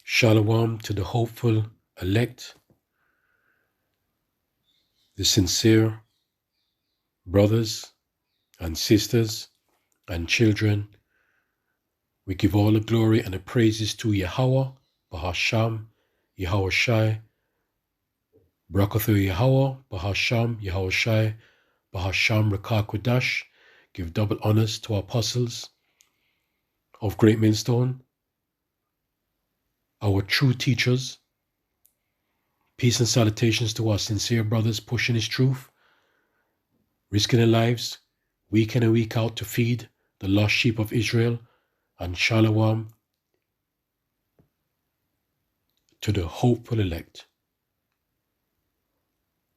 Shalom to the hopeful elect, the sincere brothers and sisters and children. We give all the glory and the praises to Yahweh, Bahasham, Yahweh Shai, Barakathu Yahweh, Bahasham, Yahweh Shai, Bahasham Rakah Kodash. Give double honors to our apostles of Great Millstone, our true teachers. Peace and salutations to our sincere brothers pushing his truth, risking their lives week in and week out to feed the lost sheep of Israel, and shalom to the hopeful elect.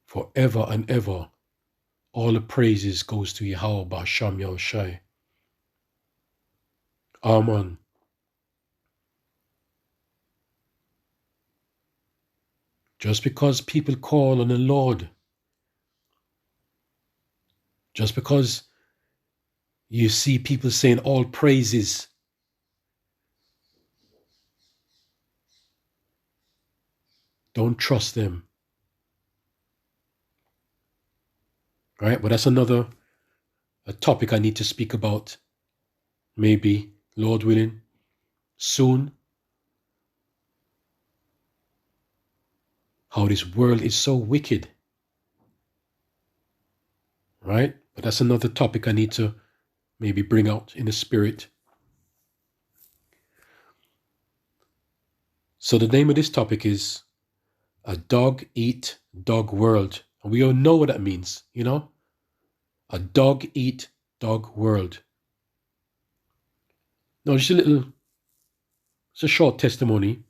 Forever and ever, all the praises goes to Yahweh Ba'asham Yahushai. Amen. Just because people call on the Lord, just because you see people saying all praises, don't trust them. Right? But that's a topic I need to speak about, maybe, Lord willing, soon. How this world is so wicked. Right? But that's another topic I need to maybe bring out in the spirit. So the name of this topic is A Dog Eat Dog World. And we all know what that means, you know? A dog eat dog world. Now, just it's a short testimony.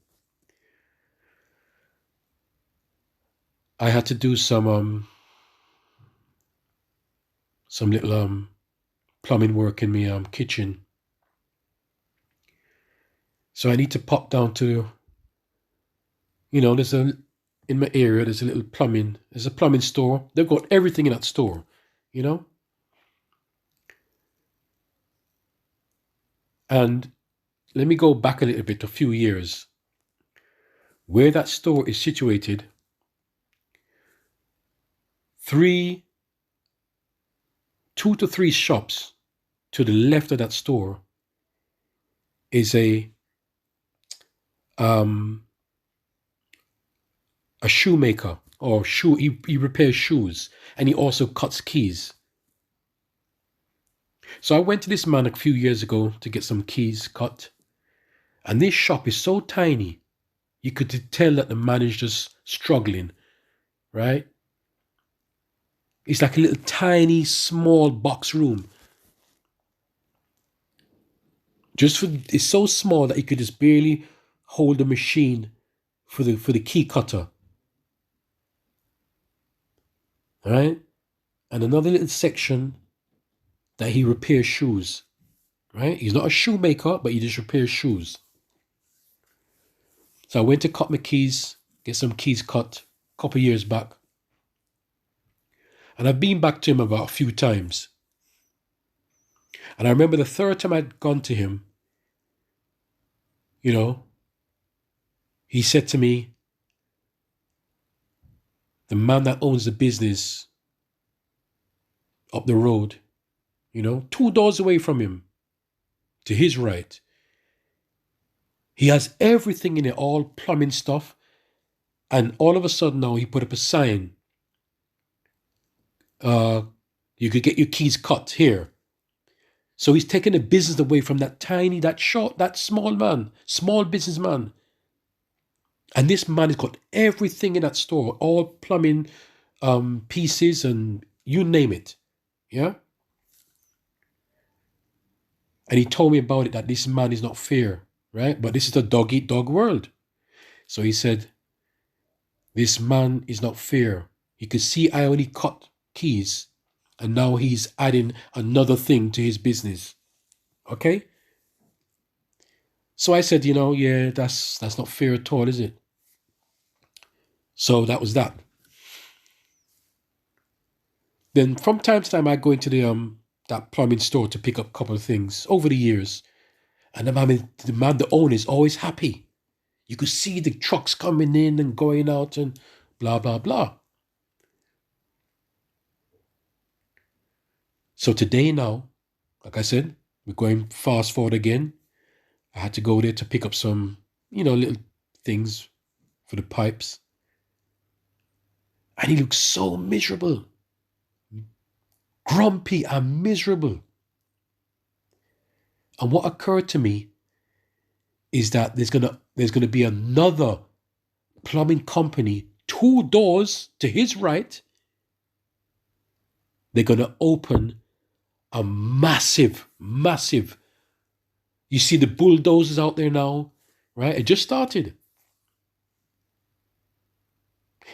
I had to do some little plumbing work in my kitchen. So I need to pop down to, in my area, there's a plumbing store. They've got everything in that store, you know? And let me go back a little bit, a few years. Where that store is situated, 2 to 3 shops to the left of that store is a shoemaker or he repairs shoes, and he also cuts keys. So I went to this man a few years ago to get some keys cut, and this shop is so tiny, you could tell that the man is just struggling, right? It's like a little tiny, small box room. It's so small that you could just barely hold the machine for the key cutter. Right? And another little section that he repairs shoes. Right? He's not a shoemaker, but he just repairs shoes. So I went to cut my keys, get some keys cut a couple of years back. And I've been back to him about a few times. And I remember the third time I'd gone to him, he said to me, the man that owns the business up the road, 2 doors away from him, to his right, he has everything in it, all plumbing stuff. And all of a sudden now he put up a sign. You could get your keys cut here. So he's taking the business away from that small businessman. And this man has got everything in that store, all plumbing pieces and you name it. Yeah? And he told me about it, that this man is not fair, right? But this is the dog eat dog world. So he said, this man is not fair. He could see I only cut keys, and now he's adding another thing to his business. Okay? So I said, yeah, that's not fair at all, is it? So that was that. Then from time to time I go into that plumbing store to pick up a couple of things over the years. And the owner is always happy. You could see the trucks coming in and going out and blah, blah, blah. So today now, like I said, we're going fast forward again. I had to go there to pick up some, little things for the pipes. And he looked so miserable, grumpy and miserable. And what occurred to me is that there's gonna be another plumbing company 2 doors to his right. They're gonna open a massive, massive. You see the bulldozers out there now, right? It just started.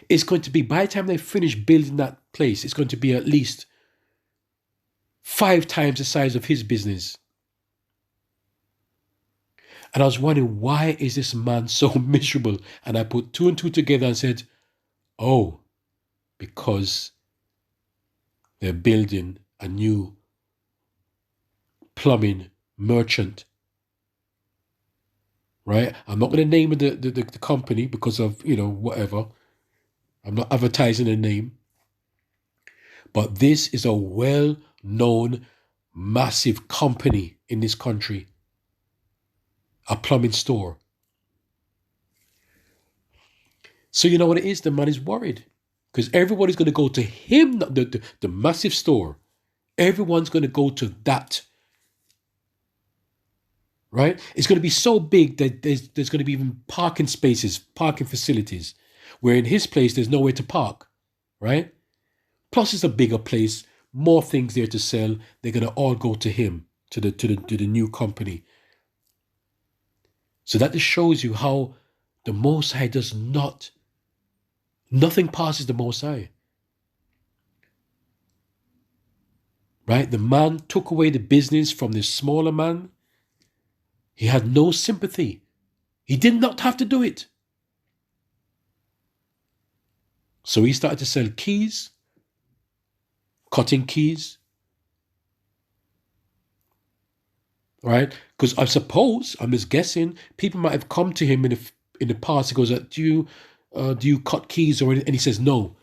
It's going to be, by the time they finish building that place, it's going to be at least 5 times the size of his business. And I was wondering, why is this man so miserable? And I put 2 and 2 together and said, oh, because they're building a new plumbing merchant. Right? I'm not going to name the company because of, whatever. I'm not advertising a name. But this is a well-known, massive company in this country. A plumbing store. So you know what it is? The man is worried. Because everybody's going to go to him, the massive store. Everyone's going to go to that. Right? It's going to be so big that there's going to be even parking spaces, parking facilities, where in his place there's nowhere to park. Right? Plus it's a bigger place, more things there to sell. They're going to all go to him, to the new company. So that just shows you how the Most High does not. Nothing passes the Most High. Right? The man took away the business from the smaller man. He had no sympathy. He did not have to do it. So he started to sell keys, cutting keys. Right? Because I suppose, I'm just guessing, people might have come to him in the past. He goes, do you cut keys or anything? And he says no.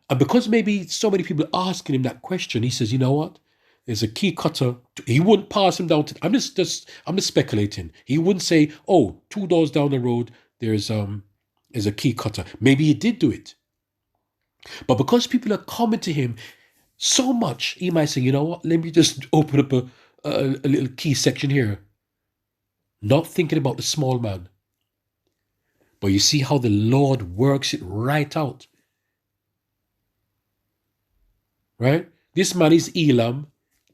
And because maybe so many people are asking him that question, he says, you know what? There's a key cutter. He wouldn't pass him down to. I'm just speculating. He wouldn't say, oh, 2 doors down the road, there's a key cutter. Maybe he did do it. But because people are coming to him so much, he might say, you know what? Let me just open up a little key section here. Not thinking about the small man. But you see how the Lord works it right out. Right? This man is Elam,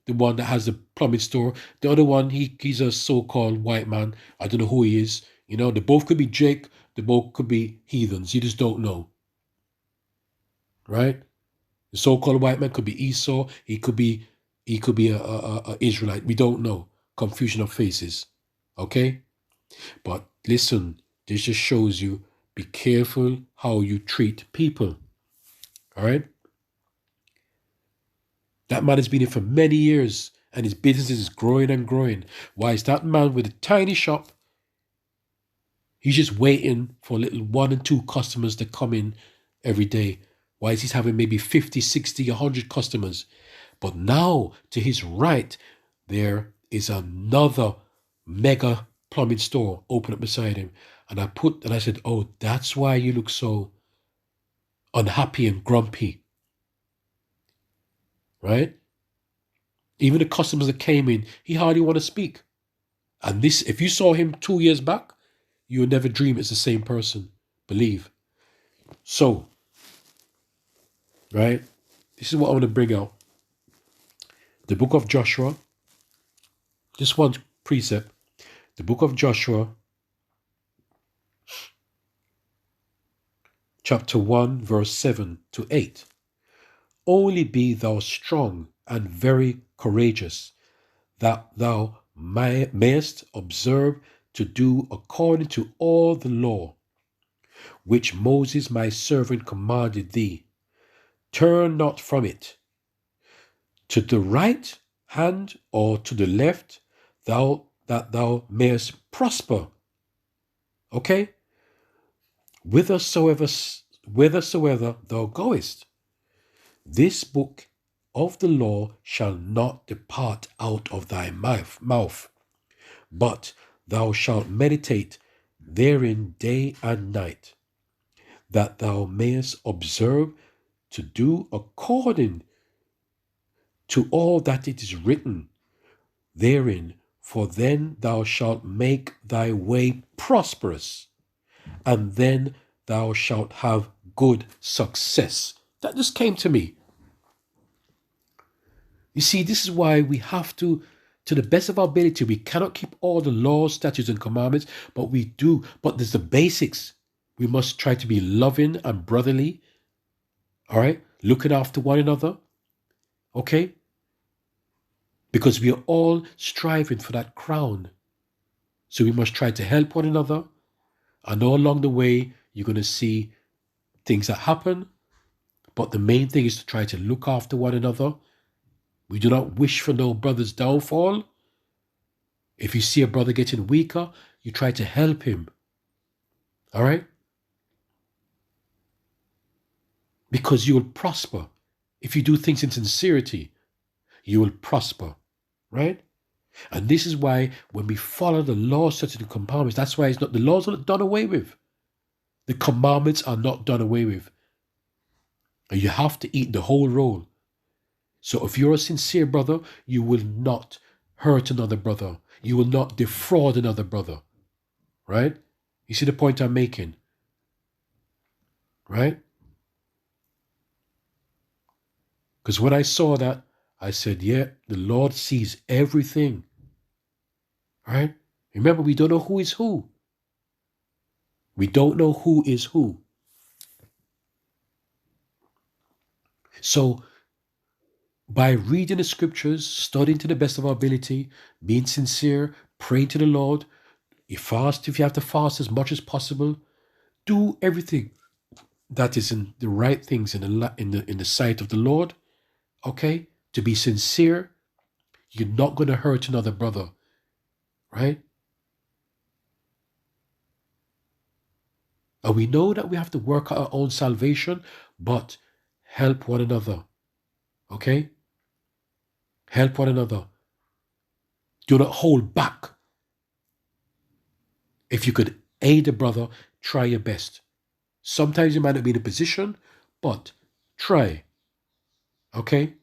the one that has the plumbing store. The other one, he's a so-called white man. I don't know who he is. They both could be Jake. They both could be heathens. You just don't know. Right? The so-called white man could be Esau. He could be a Israelite. We don't know. Confusion of faces. Okay? But listen, this just shows you, be careful how you treat people. All right? That man has been here for many years and his business is growing and growing. Why is that man with a tiny shop? He's just waiting for little 1 and 2 customers to come in every day. Why is he having maybe 50, 60, 100 customers? But now, to his right, there is another mega plumbing store open up beside him. And I said, oh, that's why you look so unhappy and grumpy. Right? Even the customers that came in, he hardly want to speak. And this, if you saw him 2 years back, you would never dream it's the same person. Believe. So, right? This is what I want to bring out. The book of Joshua. Just one precept. The book of Joshua, chapter 1, verse 7 to 8. Only be thou strong and very courageous, that thou mayest observe to do according to all the law, which Moses my servant commanded thee. Turn not from it, to the right hand or to the left, that thou mayest prosper. Okay? whithersoever, whithersoever thou goest. This book of the law shall not depart out of thy mouth, but thou shalt meditate therein day and night, that thou mayest observe to do according to all that it is written therein, for then thou shalt make thy way prosperous, and then thou shalt have good success. That just came to me. You see, this is why we have to the best of our ability, we cannot keep all the laws, statutes, and commandments, but we do. But there's the basics. We must try to be loving and brotherly, all right? Looking after one another, okay? Because we are all striving for that crown. So we must try to help one another. I know along the way you're going to see things that happen, but the main thing is to try to look after one another. We do not wish for no brother's downfall. If you see a brother getting weaker, you try to help him. All right? Because you will prosper. If you do things in sincerity, you will prosper. Right? And this is why when we follow the laws, such as the commandments, that's why it's not, the laws are not done away with. The commandments are not done away with. And you have to eat the whole roll. So if you're a sincere brother, you will not hurt another brother. You will not defraud another brother. Right? You see the point I'm making? Right? Because when I saw that, I said, yeah, the Lord sees everything. Right? Remember, we don't know who is who. We don't know who is who. So, by reading the scriptures, studying to the best of our ability, being sincere, praying to the Lord, you fast if you have to fast as much as possible. Do everything that is in the right things in the sight of the Lord. Okay? To be sincere, you're not going to hurt another brother. Right? And we know that we have to work out our own salvation, but help one another. Okay? Help one another. Do not hold back. If you could aid a brother, try your best. Sometimes you might not be in a position, but try. Okay?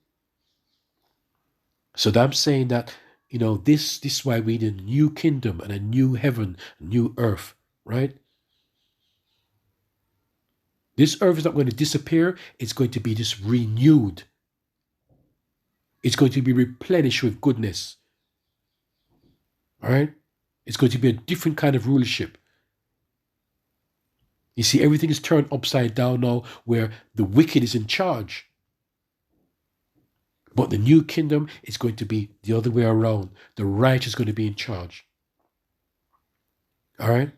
So I'm saying that, this is why we need a new kingdom and a new heaven, a new earth, right? This earth is not going to disappear. It's going to be just renewed. It's going to be replenished with goodness. All right? It's going to be a different kind of rulership. You see, everything is turned upside down now where the wicked is in charge. But the new kingdom is going to be the other way around. The righteous is going to be in charge. All right?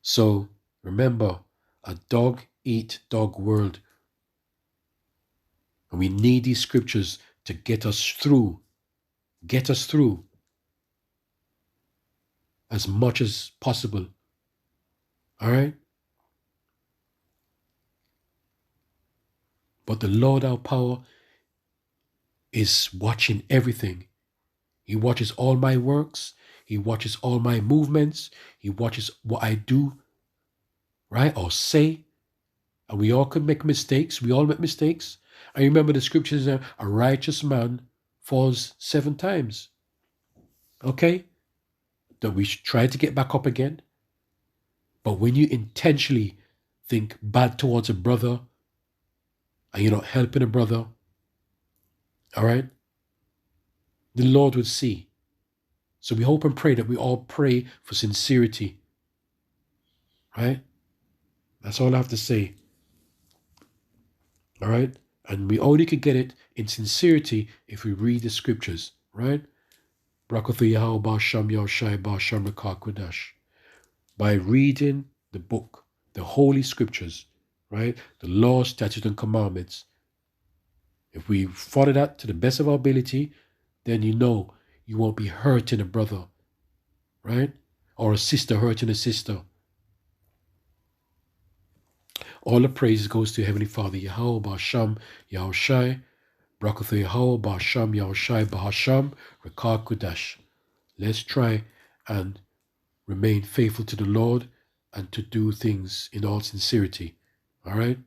So remember, a dog eat dog world. And we need these scriptures to get us through as much as possible. All right? But the Lord our power is watching everything. He watches all my works. He watches all my movements. He watches what I do, right, or say. And we all could make mistakes. We all make mistakes. I remember the scriptures, a righteous man falls 7 times. Okay? That we should try to get back up again. But when you intentionally think bad towards a brother and you're not helping a brother, all right, the Lord would see. So we hope and pray that we all pray for sincerity. Right? That's all I have to say. All right? And we only can get it in sincerity if we read the scriptures. Right? By reading the book, the holy scriptures, right? The law, statutes, and commandments. If we follow that to the best of our ability, then you won't be hurting a brother, right? or a sister hurting a sister. All the praise goes to Heavenly Father, Yahweh, Ba'asham, Yahushai, Barakathu Yahweh, Ba'asham, Yahushai, Bahasham, Rekah Kudash. Let's try and remain faithful to the Lord and to do things in all sincerity. All right?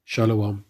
Shalom.